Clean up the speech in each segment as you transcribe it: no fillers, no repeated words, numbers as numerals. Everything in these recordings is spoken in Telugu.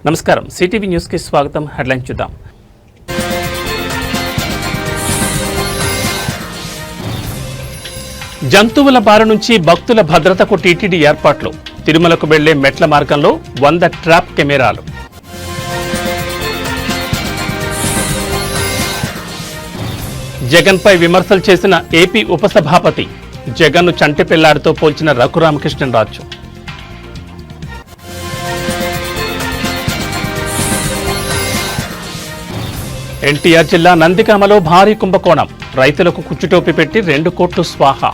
నమస్కారం, సిటీవీ న్యూస్కి స్వాగతం. హెడ్లైన్ చూద్దాం. జంతువుల బారి నుంచి భక్తుల భద్రతకు టీటీడీ ఏర్పాట్లు. తిరుమలకు వెళ్లే మెట్ల మార్గంలో 100 ట్రాప్ కెమెరాలు. జగన్పై విమర్శలు చేసిన ఏపీ ఉపసభాపతి. జగన్ను చంటి పిల్లాడితో పోల్చిన రఘురామకృష్ణరాజు. ఎన్టీఆర్ జిల్లా నందిగామలో భారీ కుంభకోణం. రైతులకు కుచ్చుటోపి పెట్టి 2 కోట్లు స్వాహా.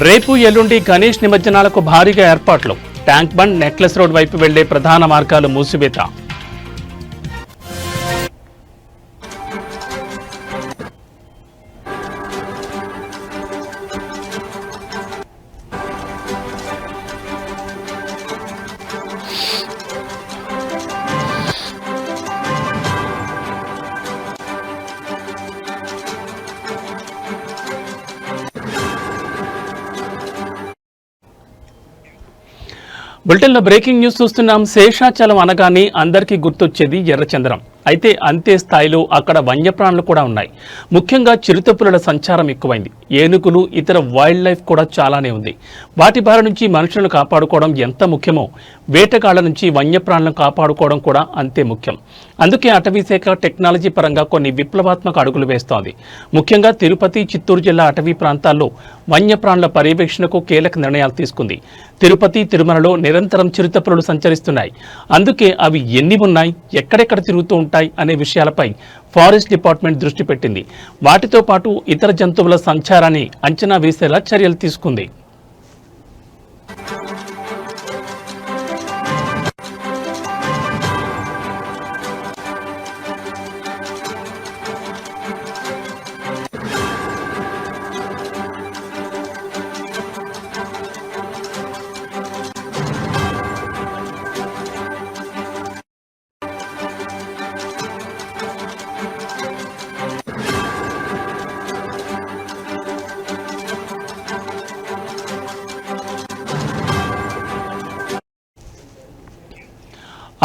రేపు ఎల్లుండి గణేష్ నిమజ్జనాలకు భారీగా ఏర్పాట్లు. ట్యాంక్ బండ్, నెక్లెస్ రోడ్ వైపు వెళ్లే ప్రధాన మార్గాలు మూసివేత. బులెటిన్లో బ్రేకింగ్ న్యూస్ చూస్తున్నాం. శేషాచలం అనగానే అందరికీ గుర్తొచ్చేది ఎర్రచందనం. అయితే అంతే స్థాయిలో అక్కడ వన్యప్రాణులు కూడా ఉన్నాయి. ముఖ్యంగా చిరుతపులుల సంచారం ఎక్కువైంది. ఏనుగులు, ఇతర వైల్డ్ లైఫ్ కూడా చాలానే ఉంది. వాటి బారి నుంచి మనుషులను కాపాడుకోవడం ఎంత ముఖ్యమో వేటగాళ్ల నుంచి వన్యప్రాణులను కాపాడుకోవడం కూడా అంతే ముఖ్యం. అందుకే అటవీశాఖ టెక్నాలజీ పరంగా కొన్ని విప్లవాత్మక అడుగులు వేస్తోంది. ముఖ్యంగా తిరుపతి, చిత్తూరు జిల్లా అటవీ ప్రాంతాల్లో వన్యప్రాణుల పర్యవేక్షణకు కీలక నిర్ణయాలు తీసుకుంది. తిరుపతి, తిరుమలలో నిరంతరం చిరుతపులులు సంచరిస్తున్నాయి. అందుకే అవి ఎన్ని ఉన్నాయి, ఎక్కడెక్కడ తిరుగుతూ ఉంటాయి అనే విషయాలపై ఫారెస్ట్ డిపార్ట్మెంట్ దృష్టి పెట్టింది. వాటితో పాటు ఇతర జంతువుల సంచారాన్ని అంచనా వేసేలా చర్యలు తీసుకుంది.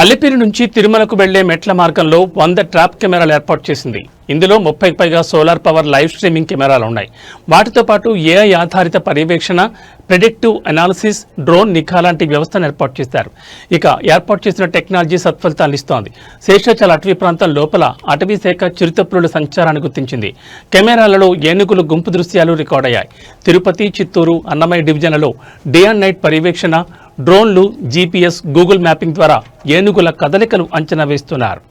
అలిపిరి నుంచి తిరుమలకు వెళ్లే మెట్ల మార్గంలో 100 ట్రాప్ కెమెరాలు ఏర్పాటు చేసింది. ఇందులో 30కి పైగా సోలార్ పవర్ లైవ్ స్ట్రీమింగ్ కెమెరాలు ఉన్నాయి. వాటితో పాటు ఏఐ ఆధారిత పర్యవేక్షణ, ప్రెడిక్టివ్ అనాలిసిస్, డ్రోన్ నిఘా లాంటి వ్యవస్థను ఏర్పాటు చేశారు. ఇక ఏర్పాటు చేసిన టెక్నాలజీ సత్ఫలితాలు ఇస్తోంది. శేషాచల అటవీ ప్రాంతం లోపల అటవీ శాఖ చిరుతపులుల సంచారాన్ని గుర్తించింది. కెమెరాలలో ఏనుగులు గుంపు దృశ్యాలు రికార్డయ్యాయి. తిరుపతి, చిత్తూరు, అన్నమయ్య డివిజన్లలో డే అండ్ నైట్ పర్యవేక్షణ, డ్రోన్లు, జీపీఎస్, గూగుల్ మ్యాపింగ్ ద్వారా ఏనుగుల కదలికలు అంచనా వేస్తున్నారు.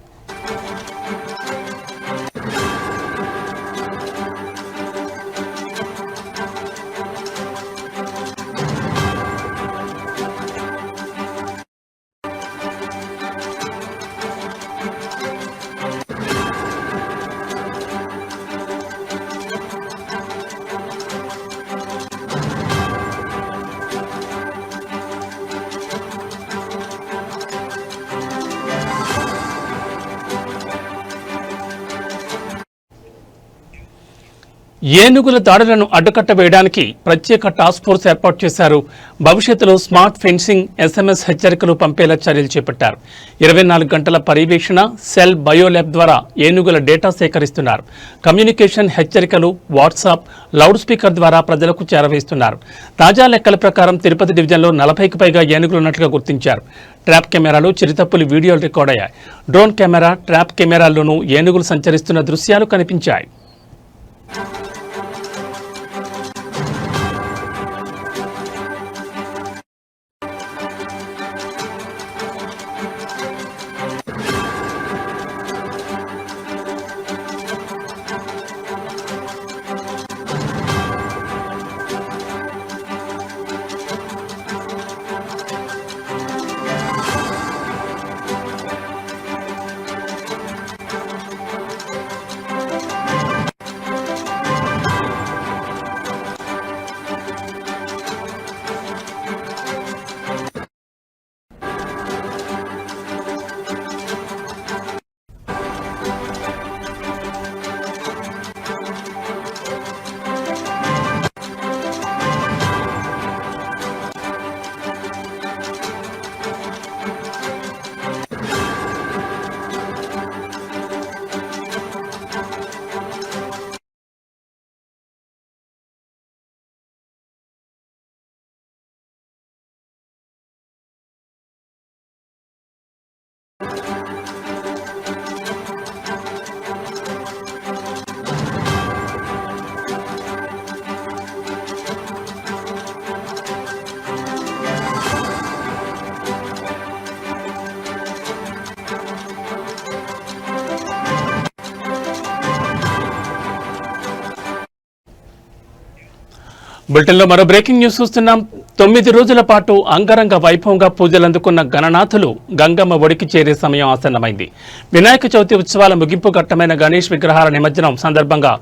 ఏనుగుల దాడులను అడ్డుకట్ట వేయడానికి ప్రత్యేక టాస్క్ ఫోర్స్ ఏర్పాటు చేశారు. భవిష్యత్తులో స్మార్ట్ ఫెన్సింగ్, SMS హెచ్చరికలు పంపేలా చర్యలు చేపట్టారు. 24 గంటల పర్యవేక్షణ, సెల్ బయోల్యాబ్ ద్వారా ఏనుగుల డేటా సేకరిస్తున్నారు. కమ్యూనికేషన్, హెచ్చరికలు వాట్సాప్, లౌడ్ స్పీకర్ ద్వారా ప్రజలకు చేరవేస్తున్నారు. తాజా లెక్కల ప్రకారం తిరుపతి డివిజన్లో 40కి పైగా ఏనుగులు ఉన్నట్లుగా గుర్తించారు. ట్రాప్ కెమెరాలు, చిరుతపులి వీడియోలు రికార్డ్ అయ్యాయి. డ్రోన్ కెమెరా, ట్రాప్ కెమెరాల్లోనూ ఏనుగులు సంచరిస్తున్న దృశ్యాలు కనిపించాయి. బులెటిన్లో మరో బ్రేకింగ్ న్యూస్ చూస్తున్నాం. 9 రోజుల పాటు అంగరంగ వైభవంగా పూజలు అందుకున్న గణనాథులు గంగమ్మ ఒడికి చేరే సమయం ఆసన్నమైంది. వినాయక చవితి ఉత్సవాల ముగింపు ఘట్టమైన గణేష్ విగ్రహాల నిమజ్జనం సందర్భంగా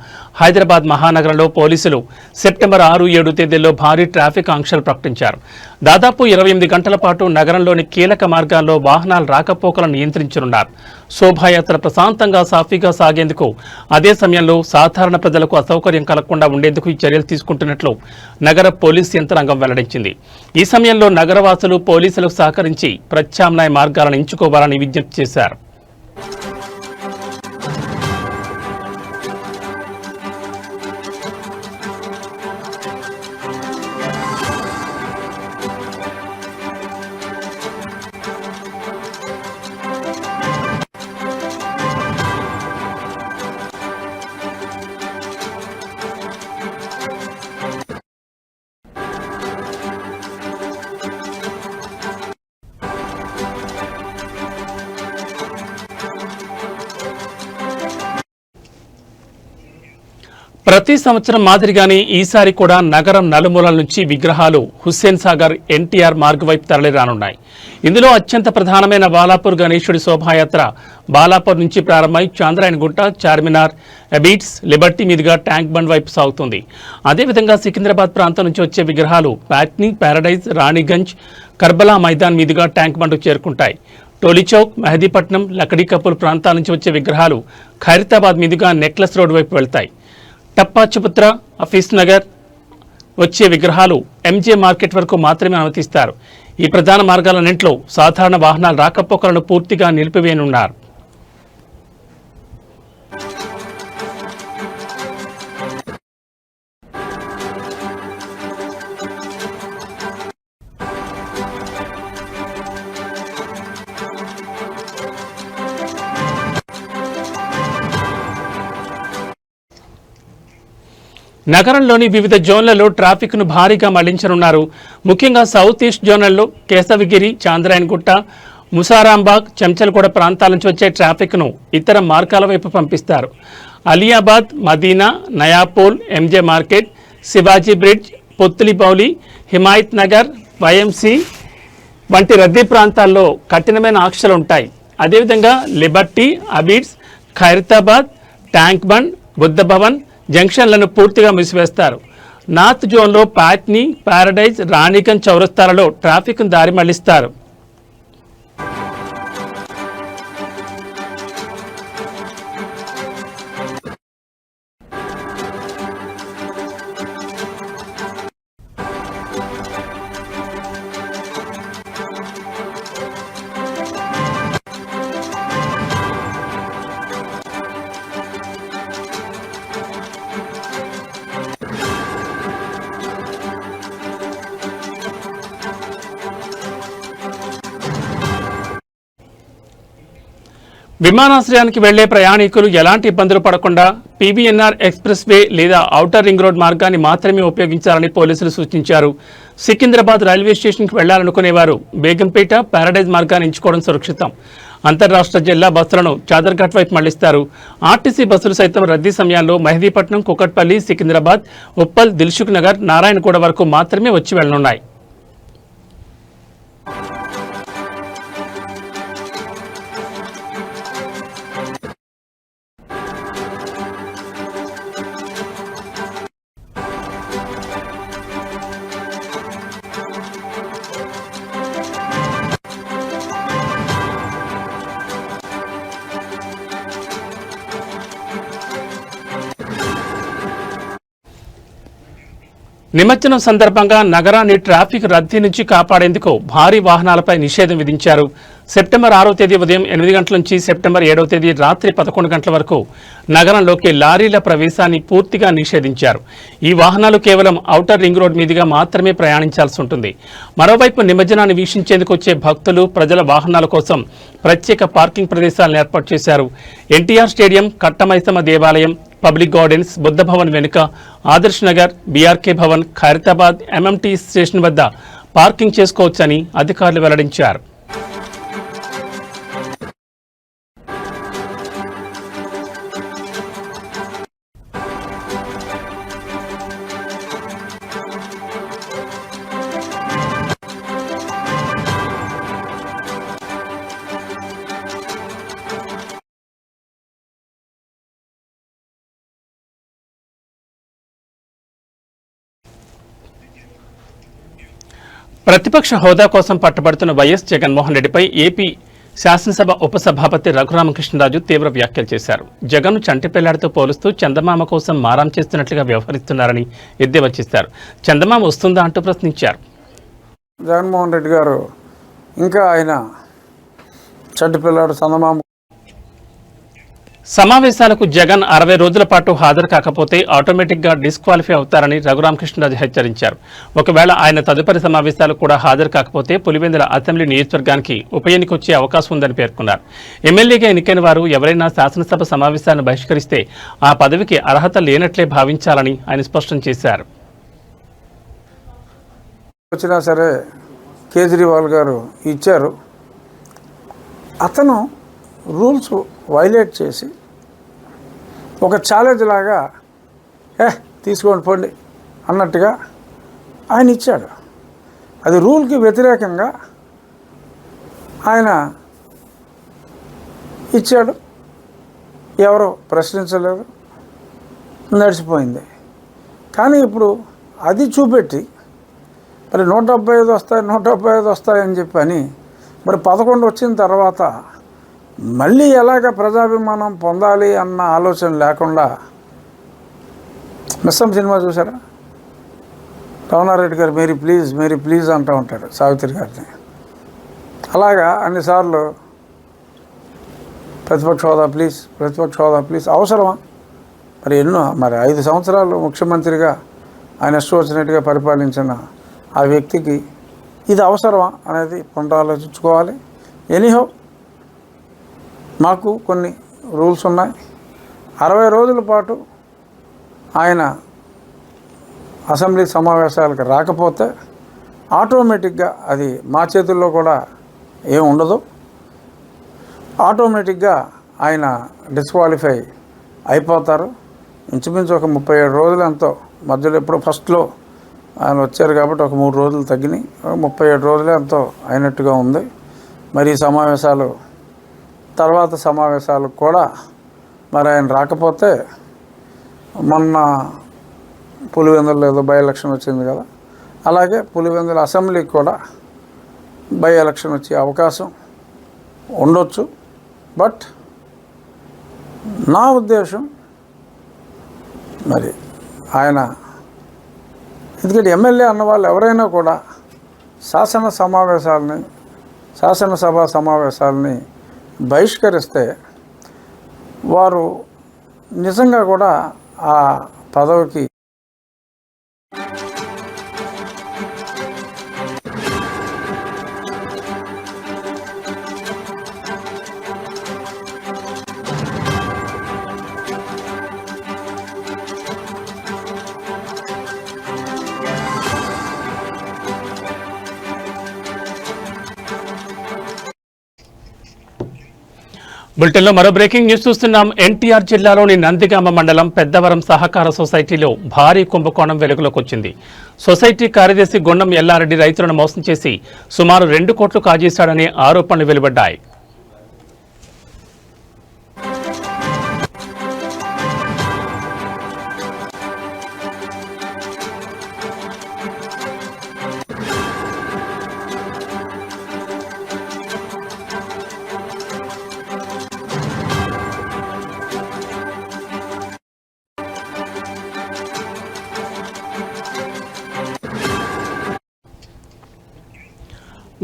హైదరాబాద్ మహానగరంలో పోలీసులు సెప్టెంబర్ 6, 7 తేదీల్లో భారీ ట్రాఫిక్ ఆంక్షలు ప్రకటించారు. దాదాపు 28 గంటల పాటు నగరంలోని కీలక మార్గాల్లో వాహనాల రాకపోకలను నియంత్రించనున్నారు. శోభాయాత్ర ప్రశాంతంగా సాఫీగా సాగేందుకు, అదే సమయంలో సాధారణ ప్రజలకు అసౌకర్యం కలగకుండా ఉండేందుకు ఈ చర్యలు తీసుకుంటున్నట్లు నగర పోలీస్ యంత్రాంగం వెల్లడించింది. ఈ సమయంలో నగరవాసులు పోలీసులకు సహకరించి ప్రత్యామ్నాయ మార్గాలను ఎంచుకోవాలని విజ్ఞప్తి చేశారు. ప్రతి సంవత్సరం మాదిరిగానే ఈసారి కూడా నగరం నలుమూలల నుంచి విగ్రహాలు హుస్సేన్ సాగర్ ఎన్టీఆర్ మార్గ్ వైపు తరలిరానున్నాయి. ఇందులో అత్యంత ప్రధానమైన బాలాపూర్ గణేశుడి శోభాయాత్ర బాలాపూర్ నుంచి ప్రారంభమై చాంద్రాయణగుట్ట, చార్మినార్, అబీట్స్, లిబర్టీ మీదుగా ట్యాంక్ బండ్ వైపు సాగుతుంది. అదేవిధంగా సికింద్రాబాద్ ప్రాంతం నుంచి వచ్చే విగ్రహాలు ప్యాట్నీ, ప్యారడైజ్, రాణిగంజ్, కర్బలా మైదాన్ మీదుగా ట్యాంక్ బండ్కు చేరుకుంటాయి. టోలీచౌక్, మెహదీపట్నం, లకడీ కపూర్ ప్రాంతాల నుంచి వచ్చే విగ్రహాలు ఖైరతాబాద్ మీదుగా నెక్లెస్ రోడ్ వైపు వెళ్తాయి. టప్పాచుపుత్ర, హఫీజ్ నగర్ వచ్చే విగ్రహాలు ఎంజే మార్కెట్ వరకు మాత్రమే అనుమతిస్తారు. ఈ ప్రధాన మార్గాలన్నింటిలో సాధారణ వాహనాల రాకపోకలను పూర్తిగా నిలిపివేయనున్నారు. నగరంలోని వివిధ జోన్లలో ట్రాఫిక్ను భారీగా మళ్లించనున్నారు. ముఖ్యంగా సౌత్ ఈస్ట్ జోన్లలో కేశవగిరి, చాంద్రాయణగుట్ట, ముసారాంబాగ్, చెంచల్గూడ ప్రాంతాల నుంచి వచ్చే ట్రాఫిక్ను ఇతర మార్గాల వైపు పంపిస్తారు. Aliabad, Madina, Nayapul, MJ market, Shivaji bridge, Putlibowli, Himayat Nagar, YMC వంటి రద్దీ ప్రాంతాల్లో కఠినమైన ఆంక్షలు ఉంటాయి. అదేవిధంగా లిబర్టీ, అబీడ్స్, ఖైరతాబాద్, ట్యాంక్ బండ్, బుద్ధ భవన్ జంక్షన్లను పూర్తిగా మూసివేస్తారు. నార్త్ జోన్లో ప్యాట్నీ, ప్యారడైజ్, రాణిగంజ్ చౌరస్తాలలో ట్రాఫిక్ను దారి మళ్లిస్తారు. విమానాశ్రయానికి వెళ్లే ప్రయాణికులు ఎలాంటి ఇబ్బందులు పడకుండా పీవీఎన్ఆర్ ఎక్స్ప్రెస్ వే లేదా ఔటర్ రింగ్ రోడ్ మార్గాన్ని మాత్రమే ఉపయోగించాలని పోలీసులు సూచించారు. సికింద్రాబాద్ రైల్వే స్టేషన్కి వెళ్లాలనుకునేవారు బేగంపేట, ప్యారడైజ్ మార్గాన్ని ఎంచుకోవడం సురక్షితం. అంతర్రాష్ట్ర జిల్లా బస్సులను చాదర్ఘాట్ వైపు మళ్లిస్తారు. ఆర్టీసీ బస్సులు సైతం రద్దీ సమయాల్లో మెహదీపట్నం, కుకట్పల్లి, సికింద్రాబాద్, ఉప్పల్, దిల్సుఖ్ నగర్, నారాయణగూడ వరకు మాత్రమే వచ్చి వెళ్లనున్నాయి. నిమజ్జనం సందర్భంగా నగరాన్ని ట్రాఫిక్ రద్దీ నుంచి కాపాడేందుకు భారీ వాహనాలపై నిషేధం విధించారు. సెప్టెంబర్ 6వ తేదీ ఉదయం 8 గంటల నుంచి సెప్టెంబర్ 7వ తేదీ రాత్రి 11 గంటల వరకు నగరంలోకి లారీల ప్రవేశాన్ని పూర్తిగా నిషేధించారు. ఈ వాహనాలు కేవలం ఔటర్ రింగ్ రోడ్ మీదుగా మాత్రమే ప్రయాణించాల్సి ఉంటుంది. మరోవైపు నిమజ్జనాన్ని వీక్షించేందుకు వచ్చే భక్తులు, ప్రజల వాహనాల కోసం ప్రత్యేక పార్కింగ్ ప్రదేశాలను ఏర్పాటు చేశారు. ఎన్టీఆర్ స్టేడియం, కట్టమైసమ్మ దేవాలయం, పబ్లిక్ గార్డెన్స్, బుద్ధ భవన్ వెనుక, Adarsh Nagar, BRK Bhavan, Khairatabad MMT station వద్ద పార్కింగ్ చేసుకోవచ్చని అధికారులు వెల్లడించారు. ప్రతిపక్ష హోదా కోసం పట్టుబడుతున్న వైఎస్ జగన్మోహన్ రెడ్డిపై ఏపీ శాసనసభ ఉపసభాపతి రఘురామకృష్ణరాజు తీవ్ర వ్యాఖ్యలు చేశారు. జగన్ను చంటిపిల్లాడితో పోలుస్తూ చందమామ కోసం మారం చేస్తున్నట్లుగా వ్యవహరిస్తున్నారని ఎద్దేవా చేశారు. చందమామ వస్తుందా అంటూ ప్రశ్నించారు. జగన్మోహన్ రెడ్డి గారు ఇంకా ఆయన చంటిపిల్లాడు చందమామ సమావేశాలకు జగన్ 60 రోజుల పాటు హాజరు కాకపోతే ఆటోమేటిక్గా డిస్క్వాలిఫై అవుతారని రఘురామకృష్ణరాజు హెచ్చరించారు. ఒకవేళ ఆయన తదుపరి సమావేశాలకు కూడా హాజరు కాకపోతే పులివెందుల అసెంబ్లీ నియోజకవర్గానికి ఉప ఎన్నిక వచ్చే అవకాశం ఉందని పేర్కొన్నారు. ఎమ్మెల్యేగా ఎన్నికైన వారు ఎవరైనా శాసనసభ సమావేశాలను బహిష్కరిస్తే ఆ పదవికి అర్హత లేనట్లే భావించాలని ఆయన స్పష్టం చేశారు. వచ్చినా సరే కేజ్రీవాల్ గారు ఇచ్చారు. అతను రూల్స్ వైలేట్ చేసి ఒక ఛాలెంజ్ లాగా తీసుకోండి పోండి అన్నట్టుగా ఆయన ఇచ్చాడు. అది రూల్కి వ్యతిరేకంగా ఆయన ఇచ్చాడు. ఎవరో ప్రశ్నించలేదు, నడిచిపోయింది. కానీ ఇప్పుడు అది చూపెట్టి మరి 175 వస్తాయని చెప్పని మరి 11 వచ్చిన తర్వాత మళ్ళీ ఎలాగ ప్రజాభిమానం పొందాలి అన్న ఆలోచన లేకుండా మిస్సం సినిమా చూసారా? రమణారెడ్డి గారు మేరీ ప్లీజ్ అంటూ ఉంటాడు సావిత్రి గారిని. అలాగా అన్నిసార్లు ప్రతిపక్ష హోదా ప్లీజ్ అవసరమా? మరి 5 సంవత్సరాలు ముఖ్యమంత్రిగా ఆయన ఇష్టం వచ్చినట్టుగా పరిపాలించిన ఆ వ్యక్తికి ఇది అవసరమా అనేది పునరాలోచించుకోవాలి. ఎనీహౌ మాకు కొన్ని రూల్స్ ఉన్నాయి. 60 రోజుల పాటు ఆయన అసెంబ్లీ సమావేశాలకు రాకపోతే ఆటోమేటిక్గా అది మా చేతుల్లో కూడా ఏం ఉండదు. ఆటోమేటిక్గా ఆయన డిస్క్వాలిఫై అయిపోతారు. ఇంచుమించు ఒక 37 రోజులు ఎంతో మధ్యలో ఎప్పుడో ఫస్ట్లో ఆయన వచ్చారు కాబట్టి ఒక 3 రోజులు తగ్గినాయి. 37 రోజులే ఎంతో అయినట్టుగా ఉంది. మరి ఈ సమావేశాలు తర్వాత సమావేశాలకు కూడా మరి ఆయన రాకపోతే మొన్న పులివెందులలో ఏదో బై ఎలక్షన్ వచ్చింది కదా, అలాగే పులివెందుల అసెంబ్లీకి కూడా బై ఎలక్షన్ వచ్చే అవకాశం ఉండొచ్చు. బట్ నా ఉద్దేశం మరి ఆయన ఎందుకంటే ఎమ్మెల్యే అన్న వాళ్ళు ఎవరైనా కూడా శాసనసభ సమావేశాలని బహిష్కరిస్తే వారు నిజంగా కూడా ఆ పదవికి బులెటిన్లో మరో బ్రేకింగ్ న్యూస్ చూస్తున్నాం. ఎన్టీఆర్ జిల్లాలోని నందిగామ మండలం పెద్దవరం సహకార సొసైటీలో భారీ కుంభకోణం వెలుగులోకి వచ్చింది. సొసైటీ కార్యదర్శి గుండం ఎల్లారెడ్డి రైతులను మోసం చేసి సుమారు 2 కోట్లు కాజేశాడనే ఆరోపణలు వెలువడ్డాయి.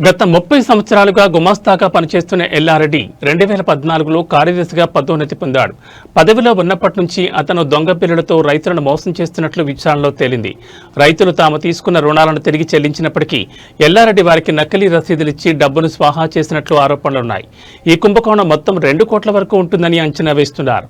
గత 30 సంవత్సరాలుగా గుమాస్తాగా పనిచేస్తున్న ఎల్లారెడ్డి 2014లో కార్యదర్శిగా పదోన్నతి పొందాడు. పదవిలో ఉన్నప్పటి నుంచి అతను దొంగ బిల్లులతో రైతులను మోసం చేస్తున్నట్లు విచారణలో తేలింది. రైతులు తాము తీసుకున్న రుణాలను తిరిగి చెల్లించినప్పటికీ ఎల్లారెడ్డి వారికి నకిలీ రసీదులిచ్చి డబ్బును స్వాహా చేసినట్లు ఆరోపణలున్నాయి. ఈ కుంభకోణం మొత్తం 2 కోట్ల వరకు ఉంటుందని అంచనా వేస్తున్నారు.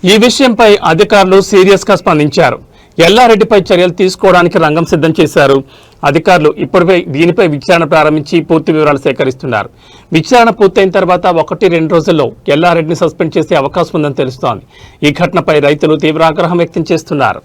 ఈ విషయంపై అధికారులు సీరియస్ గా స్పందించారు. ఎల్లారెడ్డిపై చర్యలు తీసుకోవడానికి రంగం సిద్ధం చేశారు. అధికారులు ఇప్పటిపై దీనిపై విచారణ ప్రారంభించి పూర్తి వివరాలు సేకరిస్తున్నారు. విచారణ పూర్తయిన తర్వాత 1-2 రోజుల్లో ఎల్లారెడ్డిని సస్పెండ్ చేసే అవకాశం ఉందని తెలుస్తోంది. ఈ ఘటనపై రైతులు తీవ్ర ఆగ్రహం వ్యక్తం చేస్తున్నారు.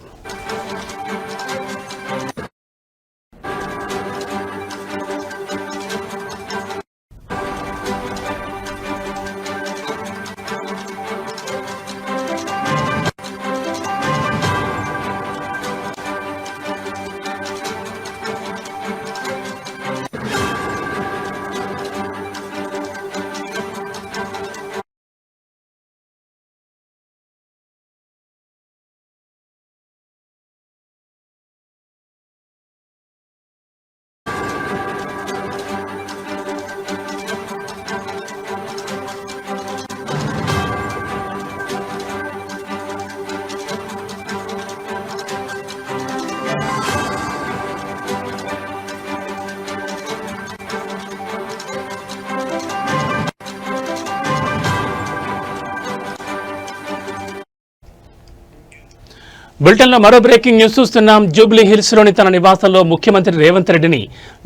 బులెటిన్లో మరో బ్రేకింగ్ న్యూస్ చూస్తున్నాం. జూబ్లీ హిల్స్ లోని తన నివాసంలో ముఖ్యమంత్రి రేవంత్ రెడ్డిని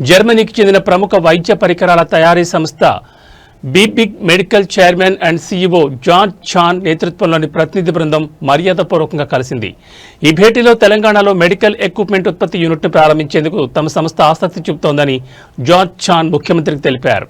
జర్మనీకి చెందిన ప్రముఖ వైద్య పరికరాల తయారీ సంస్థ Bebig medical chairman and CEO John Chan నేతృత్వంలోని ప్రతినిధి బృందం మర్యాదపూర్వకంగా కలిసింది. ఈ భేటీలో తెలంగాణలో మెడికల్ ఎక్విప్మెంట్ ఉత్పత్తి యూనిట్ను ప్రారంభించేందుకు తమ సంస్థ ఆసక్తి చూపుతోందని జాన్ చాన్ ముఖ్యమంత్రికి తెలిపారు.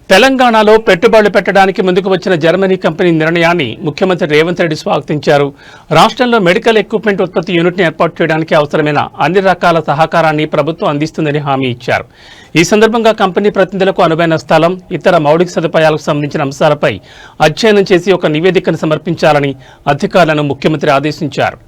తెలంగాణలో పెట్టుబడులు పెట్టడానికి ముందుకు వచ్చిన జర్మనీ కంపెనీ నిర్ణయాన్ని ముఖ్యమంత్రి రేవంత్ రెడ్డి స్వాగతించారు. రాష్ట్రంలో మెడికల్ ఎక్విప్మెంట్ ఉత్పత్తి యూనిట్ని ఏర్పాటు చేయడానికి అవసరమైన అన్ని రకాల సహకారాన్ని ప్రభుత్వం అందిస్తుందని హామీ ఇచ్చారు. ఈ సందర్భంగా కంపెనీ ప్రతినిధులకు అనువైన స్థలం, ఇతర మౌలిక సదుపాయాలకు సంబంధించిన అంశాలపై అధ్యయనం చేసి ఒక నివేదికను సమర్పించాలని అధికారులను ముఖ్యమంత్రి ఆదేశించారు.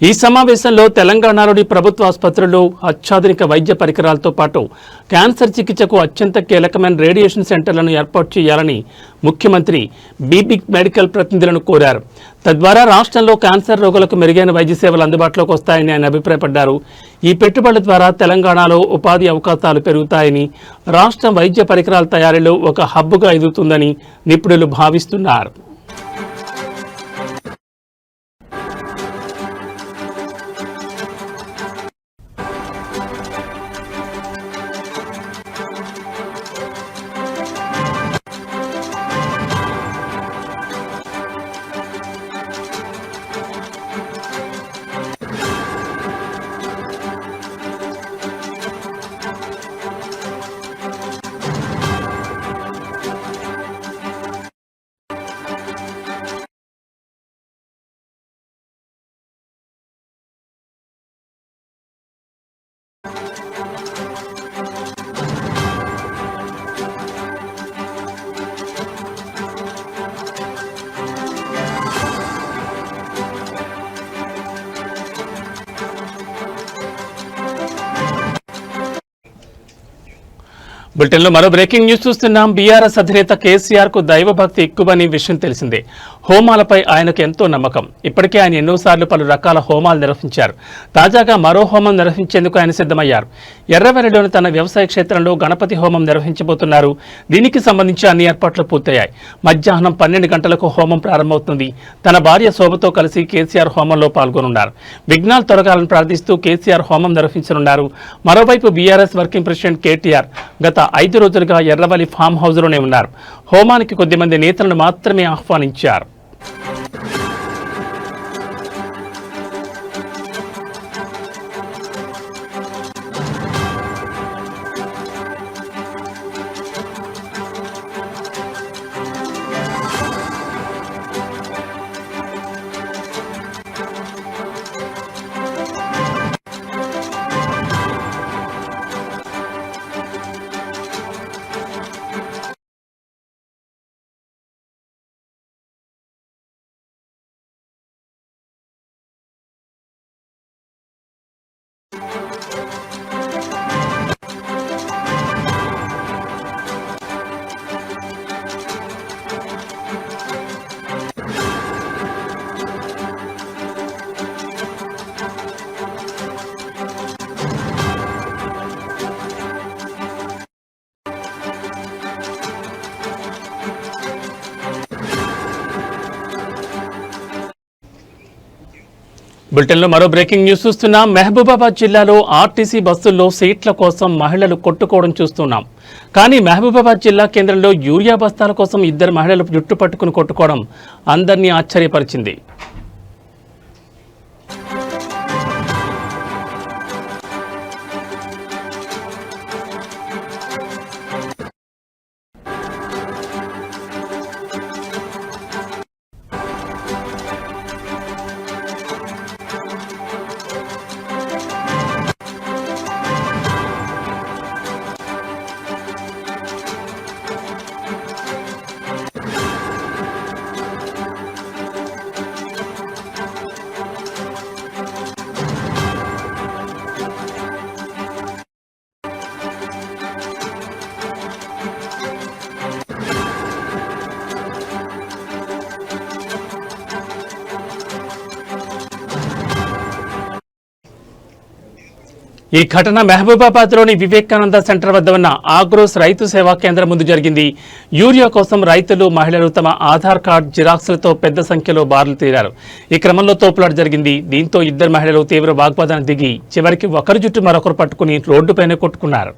ఈ సమావేశంలో తెలంగాణలోని ప్రభుత్వ ఆసుపత్రుల్లో అత్యాధునిక వైద్య పరికరాలతో పాటు క్యాన్సర్ చికిత్సకు అత్యంత కీలకమైన రేడియేషన్ సెంటర్లను ఏర్పాటు చేయాలని ముఖ్యమంత్రి బీబిగ్ మెడికల్ ప్రతినిధులను కోరారు. తద్వారా రాష్ట్రంలో క్యాన్సర్ రోగులకు మెరుగైన వైద్య సేవలు అందుబాటులోకి వస్తాయని ఆయన అభిప్రాయపడ్డారు. ఈ పెట్టుబడుల ద్వారా తెలంగాణలో ఉపాధి అవకాశాలు పెరుగుతాయని, రాష్ట్రం వైద్య పరికరాల తయారీలో ఒక హబ్గా ఎదుగుతుందని నిపుణులు భావిస్తున్నారు. బులెటిన్లో మరో బ్రేకింగ్ న్యూస్ చూస్తున్నాం. బీఆర్ఎస్ అధినేత కేసీఆర్ కు దైవభక్తి ఎక్కువని విషయం తెలిసిందే. హోమాలపై ఆయనకు ఎంతో నమ్మకం. ఇప్పటికే ఆయన ఎన్నోసార్లు పలు రకాల హోమాలు నిర్వహించారు. తాజాగా మరో హోమం నిర్వహించేందుకు ఆయన సిద్ధమయ్యారు. ఎర్రవెల్లిలోని తన వ్యవసాయ క్షేత్రంలో గణపతి హోమం నిర్వహించబోతున్నారు. దీనికి సంబంధించి అన్ని ఏర్పాట్లు పూర్తయ్యాయి. మధ్యాహ్నం 12 గంటలకు హోమం ప్రారంభమవుతుంది. తన భార్య శోభతో కలిసి కేసీఆర్ హోమంలో పాల్గొనున్నారు. విఘ్నాలు తొలగాలని ప్రార్థిస్తూ కేసీఆర్ హోమం నిర్వహించనున్నారు. మరోవైపు బీఆర్ఎస్ వర్కింగ్ ప్రెసిడెంట్ కేటీఆర్ గత 5 రోజులుగా ఎర్రవల్లి ఫామ్ హౌస్లోనే ఉన్నారు. హోమానికి కొద్దిమంది నేతలను మాత్రమే ఆహ్వానించారు. బులెటిన్లో మరో బ్రేకింగ్ న్యూస్ చూస్తున్నాం. మహబూబాబాద్ జిల్లాలో ఆర్టీసీ బస్సుల్లో సీట్ల కోసం మహిళలు కొట్టుకోవడం చూస్తున్నాం. కానీ మహబూబాబాద్ జిల్లా కేంద్రంలో యూరియా బస్తాల కోసం 2 మహిళలు జుట్టు పట్టుకుని కొట్టుకోవడం అందరినీ ఆశ్చర్యపరిచింది. ఈ ఘటన మహబూబాబాద్లోని వివేకానంద సెంటర్ వద్ద ఉన్న ఆగ్రోస్ రైతు సేవా కేంద్రం ముందు జరిగింది. యూరియా కోసం రైతులు, మహిళలు తమ ఆధార్ కార్డు జిరాక్స్లతో పెద్ద సంఖ్యలో బారులు తీరారు. ఈ క్రమంలో తోపులాట జరిగింది. దీంతో 2 మహిళలు తీవ్ర వాగ్వాదానికి దిగి చివరికి ఒకరి జుట్టు మరొకరు పట్టుకుని రోడ్డుపైనే కొట్టుకున్నారు.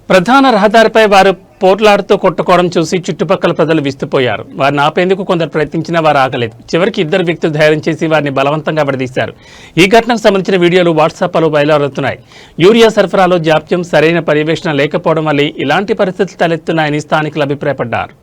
ప్రధాన రహదారిపై వారు పోట్లాడుతూ కొట్టుకోవడం చూసి చుట్టుపక్కల ప్రజలు విస్తుపోయారు. వారిని ఆపేందుకు కొందరు ప్రయత్నించినా వారు ఆగలేదు. చివరికి 2 వ్యక్తులు ధైర్యం చేసి వారిని బలవంతంగా విడదీశారు. ఈ ఘటనకు సంబంధించిన వీడియోలు వాట్సాప్లో బయలుదేరుతున్నాయి. యూరియా సరఫరాలో జాప్యం, సరైన పర్యవేక్షణ లేకపోవడం వల్లే ఇలాంటి పరిస్థితులు తలెత్తున్నాయని స్థానికులు అభిప్రాయపడ్డారు.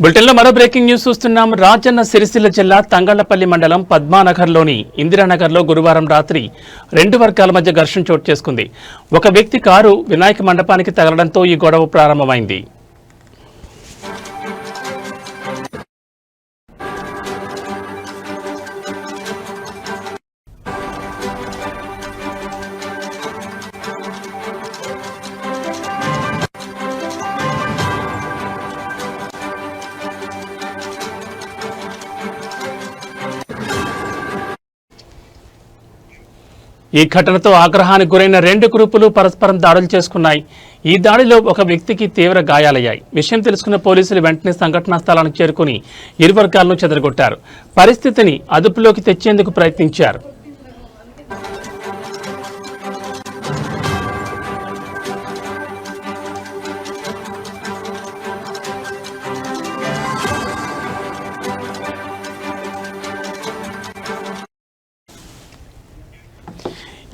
బులెటిన్లో మరో బ్రేకింగ్ న్యూస్ చూస్తున్నాం. రాజన్న సిరిసిల్ల జిల్లా తంగళ్లపల్లి మండలం పద్మానగర్లోని ఇందిరానగర్లో గురువారం రాత్రి 2 వర్గాల మధ్య ఘర్షణ చోటు చేసుకుంది. ఒక వ్యక్తి కారు వినాయక మండపానికి తగలడంతో ఈ గొడవ ప్రారంభమైంది. ఈ ఘటనతో ఆగ్రహానికి గురైన రెండు గ్రూపులు పరస్పరం దాడులు చేసుకున్నాయి. ఈ దాడిలో ఒక వ్యక్తికి తీవ్ర గాయాలయ్యాయి. విషయం తెలుసుకున్న పోలీసులు వెంటనే సంఘటనా స్థలానికి చేరుకుని ఇరు వర్గాలను చెదరగొట్టారు. పరిస్థితిని అదుపులోకి తెచ్చేందుకు ప్రయత్నించారు.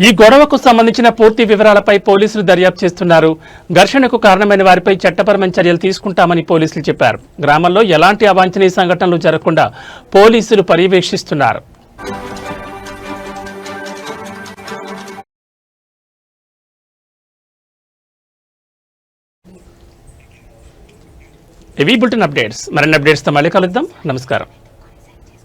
ఈ గొడవకు సంబంధించిన పూర్తి వివరాలపై పోలీసులు దర్యాప్తు చేస్తున్నారు. ఘర్షణకు కారణమైన వారిపై చట్టపరమైన చర్యలు తీసుకుంటామని పోలీసులు చెప్పారు. గ్రామంలో ఎలాంటి అవాంఛనీయ సంఘటనలు జరగకుండా పోలీసులు పర్యవేక్షిస్తున్నారు. ఇవి బులెటిన్ అప్డేట్స్. మరిన్ని అప్డేట్స్తో మళ్ళీ కలుద్దాం. నమస్కారం.